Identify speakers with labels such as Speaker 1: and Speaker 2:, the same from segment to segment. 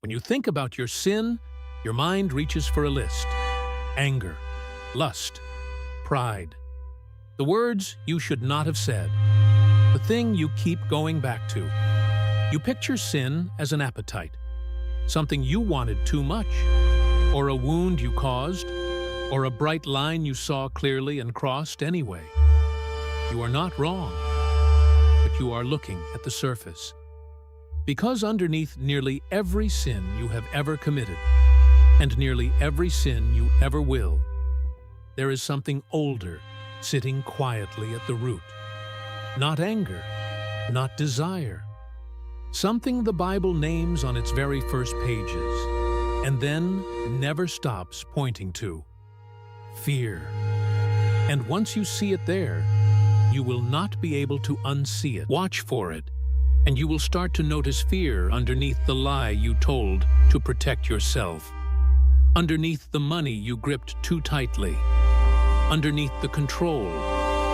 Speaker 1: When you think about your sin, your mind reaches for a list. Anger, lust, pride. The words you should not have said. The thing you keep going back to. You picture sin as an appetite, something you wanted too much, or a wound you caused, or a bright line you saw clearly and crossed anyway. You are not wrong, but you are looking at the surface. Because underneath nearly every sin you have ever committed, and nearly every sin you ever will, there is something older sitting quietly at the root. Not anger, not desire. Something the Bible names on its very first pages, and then never stops pointing to. Fear. And once you see it there, you will not be able to unsee it. Watch for it, and you will start to notice fear underneath the lie you told to protect yourself, underneath the money you gripped too tightly, underneath the control,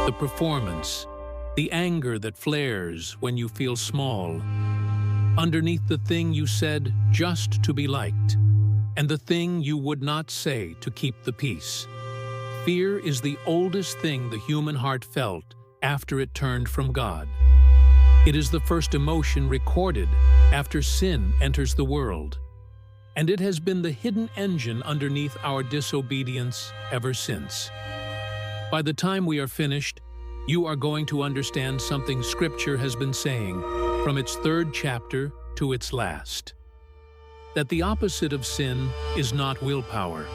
Speaker 1: the performance, the anger that flares when you feel small, underneath the thing you said just to be liked, and the thing you would not say to keep the peace. Fear is the oldest thing the human heart felt after it turned from God. It is the first emotion recorded after sin enters the world, and it has been the hidden engine underneath our disobedience ever since. By the time we are finished, you are going to understand something Scripture has been saying from its 3rd chapter to its last. That the opposite of sin is not willpower,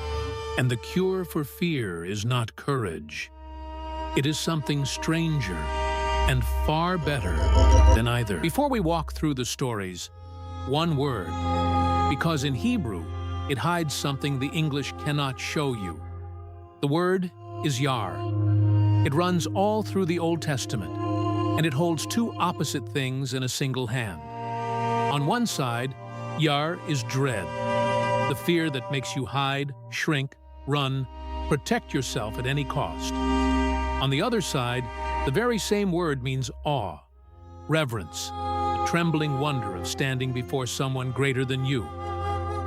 Speaker 1: and the cure for fear is not courage. It is something stranger and far better than either. Before we walk through the stories, one word, because in Hebrew, it hides something the English cannot show you. The word is Yare. It runs all through the Old Testament, and it holds two opposite things in a single hand. On one side, Yare is dread, the fear that makes you hide, shrink, run, protect yourself at any cost. On the other side, the very same word means awe, reverence, the trembling wonder of standing before someone greater than you.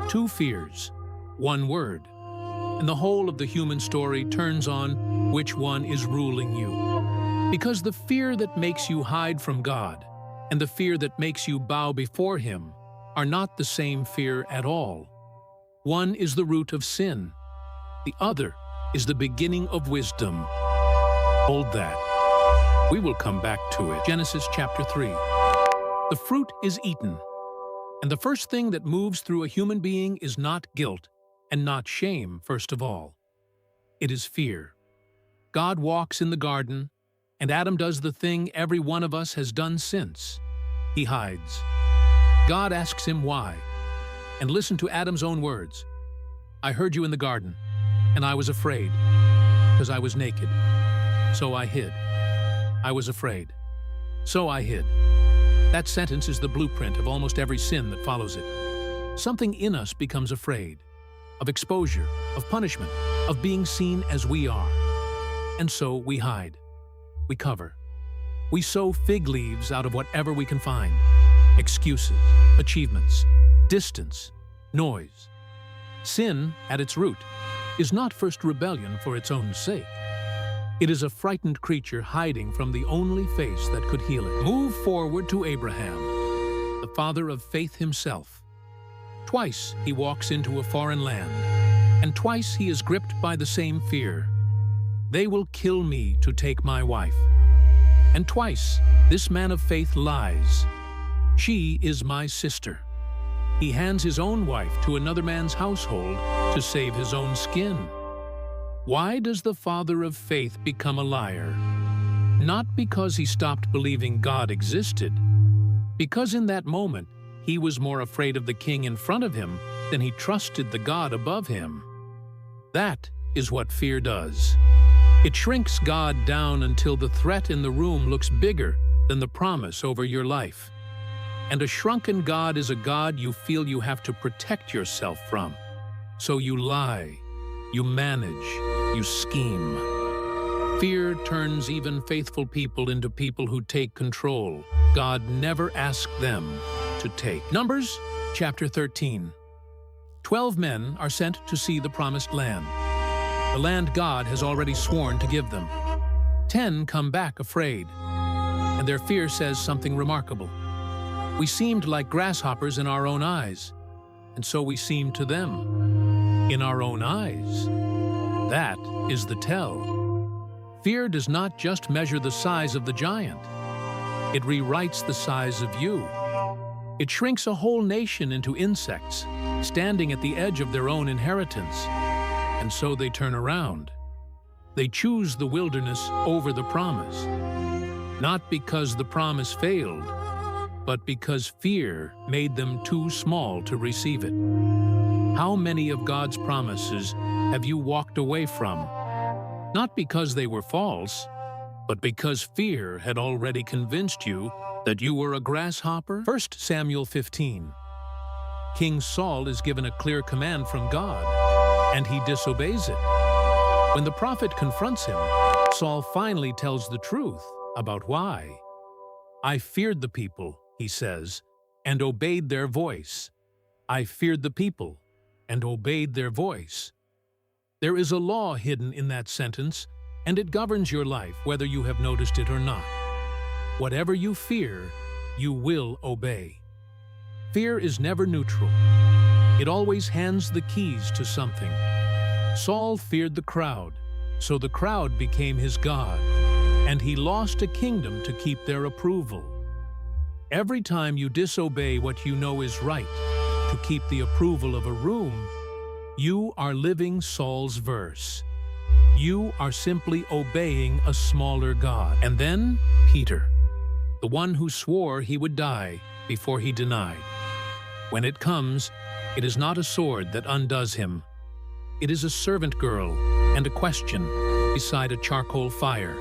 Speaker 1: Two fears, one word, and the whole of the human story turns on which one is ruling you. Because the fear that makes you hide from God and the fear that makes you bow before Him are not the same fear at all. One is the root of sin. The other is the beginning of wisdom. Hold that. We will come back to it. Genesis chapter 3. The fruit is eaten. And the first thing that moves through a human being is not guilt and not shame, first of all. It is fear. God walks in the garden, and Adam does the thing every one of us has done since. He hides. God asks him why. And listen to Adam's own words. I heard you in the garden, and I was afraid, because I was naked. So I hid. I was afraid. So I hid. That sentence is the blueprint of almost every sin that follows it. Something in us becomes afraid of exposure, of punishment, of being seen as we are. And so we hide. We cover. We sew fig leaves out of whatever we can find. Excuses, achievements, distance, noise. Sin, at its root, is not first rebellion for its own sake. It is a frightened creature hiding from the only face that could heal it. Move forward to Abraham, the father of faith himself. Twice he walks into a foreign land, and twice he is gripped by the same fear. They will kill me to take my wife. And twice this man of faith lies. She is my sister. He hands his own wife to another man's household to save his own skin. Why does the father of faith become a liar? Not because he stopped believing God existed, because in that moment he was more afraid of the king in front of him than he trusted the God above him. That is what fear does. It shrinks God down until the threat in the room looks bigger than the promise over your life. And a shrunken God is a God you feel you have to protect yourself from. So you lie, you manage, you scheme. Fear turns even faithful people into people who take control. God never asked them to take. Numbers chapter 13. 12 men are sent to see the promised land, the land God has already sworn to give them. 10 come back afraid, and their fear says something remarkable. We seemed like grasshoppers in our own eyes, and so we seemed to them. In our own eyes. That is the tell. Fear does not just measure the size of the giant. It rewrites the size of you. It shrinks a whole nation into insects, standing at the edge of their own inheritance. And so they turn around. They choose the wilderness over the promise. Not because the promise failed, but because fear made them too small to receive it. How many of God's promises have you walked away from? Not because they were false, but because fear had already convinced you that you were a grasshopper? 1 Samuel 15. King Saul is given a clear command from God, and he disobeys it. When the prophet confronts him, Saul finally tells the truth about why. I feared the people, he says, and obeyed their voice. I feared the people and obeyed their voice. There is a law hidden in that sentence, and it governs your life whether you have noticed it or not. Whatever you fear, you will obey. Fear is never neutral. It always hands the keys to something. Saul feared the crowd, so the crowd became his god, and he lost a kingdom to keep their approval. Every time you disobey what you know is right to keep the approval of a room, you are living Saul's verse. You are simply obeying a smaller god. And then Peter, the one who swore he would die before he denied. When it comes, it is not a sword that undoes him. It is a servant girl and a question beside a charcoal fire.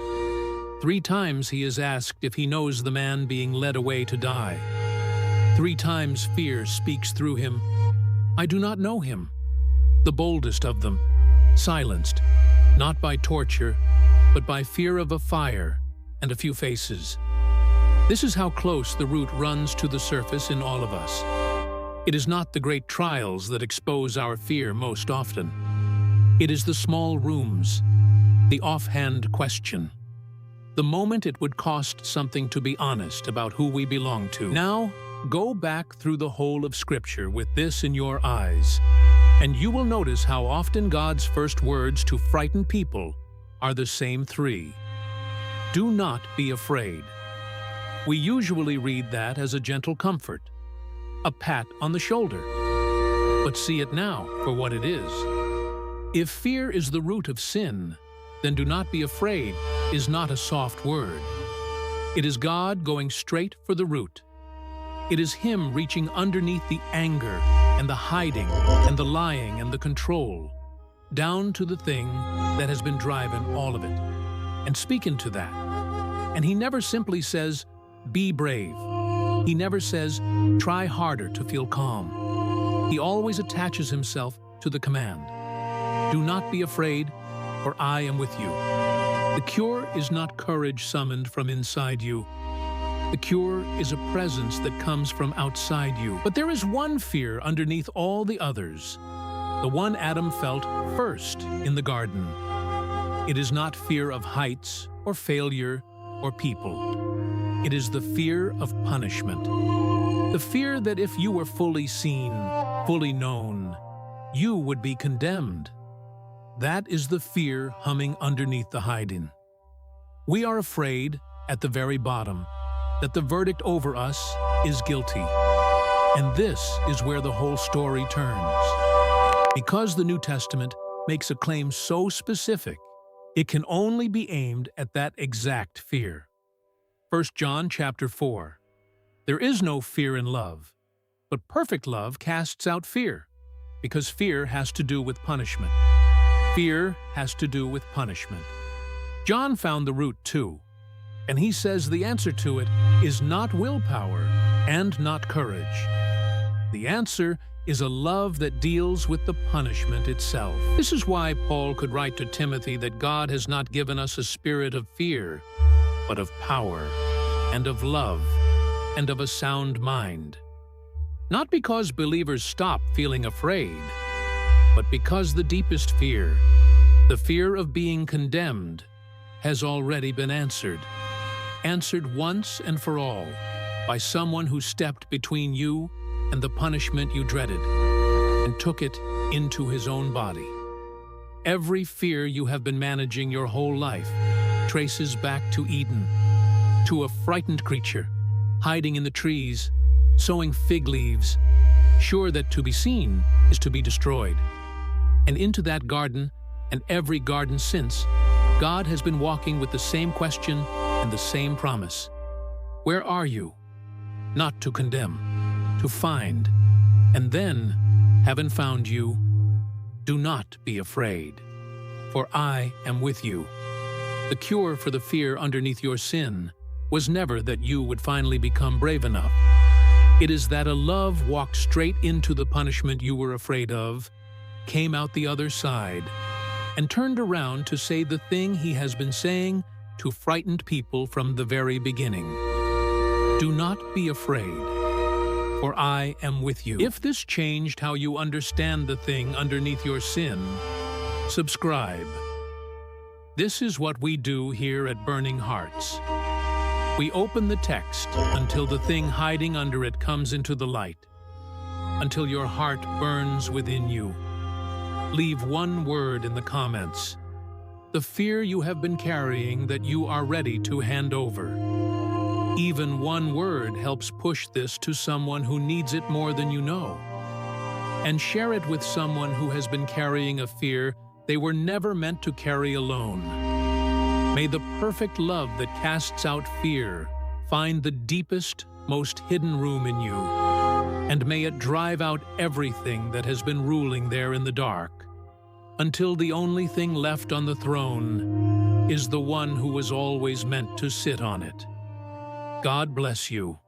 Speaker 1: 3 times he is asked if he knows the man being led away to die. 3 times fear speaks through him. I do not know him. The boldest of them, silenced, not by torture, but by fear of a fire and a few faces. This is how close the root runs to the surface in all of us. It is not the great trials that expose our fear most often. It is the small rooms, the offhand question, the moment it would cost something to be honest about who we belong to. Now, go back through the whole of Scripture with this in your eyes, and you will notice how often God's first words to frighten people are the same 3. Do not be afraid. We usually read that as a gentle comfort, a pat on the shoulder. But see it now for what it is. If fear is the root of sin, then do not be afraid is not a soft word. It is God going straight for the root. It is Him reaching underneath the anger and the hiding and the lying and the control, down to the thing that has been driving all of it, and speaking to that. And He never simply says, be brave. He never says, try harder to feel calm. He always attaches Himself to the command. Do not be afraid, for I am with you. The cure is not courage summoned from inside you. The cure is a presence that comes from outside you. But there is one fear underneath all the others, the one Adam felt first in the garden. It is not fear of heights or failure or people. It is the fear of punishment. The fear that if you were fully seen, fully known, you would be condemned. That is the fear humming underneath the hiding. We are afraid, at the very bottom, that the verdict over us is guilty. And this is where the whole story turns. Because the New Testament makes a claim so specific, it can only be aimed at that exact fear. 1 John chapter 4. There is no fear in love, but perfect love casts out fear, because fear has to do with punishment. Fear has to do with punishment. John found the root too, and he says the answer to it is not willpower and not courage. The answer is a love that deals with the punishment itself. This is why Paul could write to Timothy that God has not given us a spirit of fear, but of power and of love and of a sound mind. Not because believers stop feeling afraid, but because the deepest fear, the fear of being condemned, has already been answered. Answered once and for all by someone who stepped between you and the punishment you dreaded and took it into his own body. Every fear you have been managing your whole life traces back to Eden, to a frightened creature hiding in the trees, sowing fig leaves, sure that to be seen is to be destroyed. And into that garden, and every garden since, God has been walking with the same question and the same promise. Where are you? Not to condemn, to find, and then, having found you, do not be afraid, for I am with you. The cure for the fear underneath your sin was never that you would finally become brave enough. It is that a love walked straight into the punishment you were afraid of, came out the other side, and turned around to say the thing he has been saying to frightened people from the very beginning. Do not be afraid, for I am with you. If this changed how you understand the thing underneath your sin, subscribe. This is what we do here at Burning Hearts. We open the text until the thing hiding under it comes into the light, until your heart burns within you. Leave one word in the comments, the fear you have been carrying that you are ready to hand over. Even one word helps push this to someone who needs it more than you know. And share it with someone who has been carrying a fear they were never meant to carry alone. May the perfect love that casts out fear find the deepest, most hidden room in you, and may it drive out everything that has been ruling there in the dark, until the only thing left on the throne is the one who was always meant to sit on it. God bless you.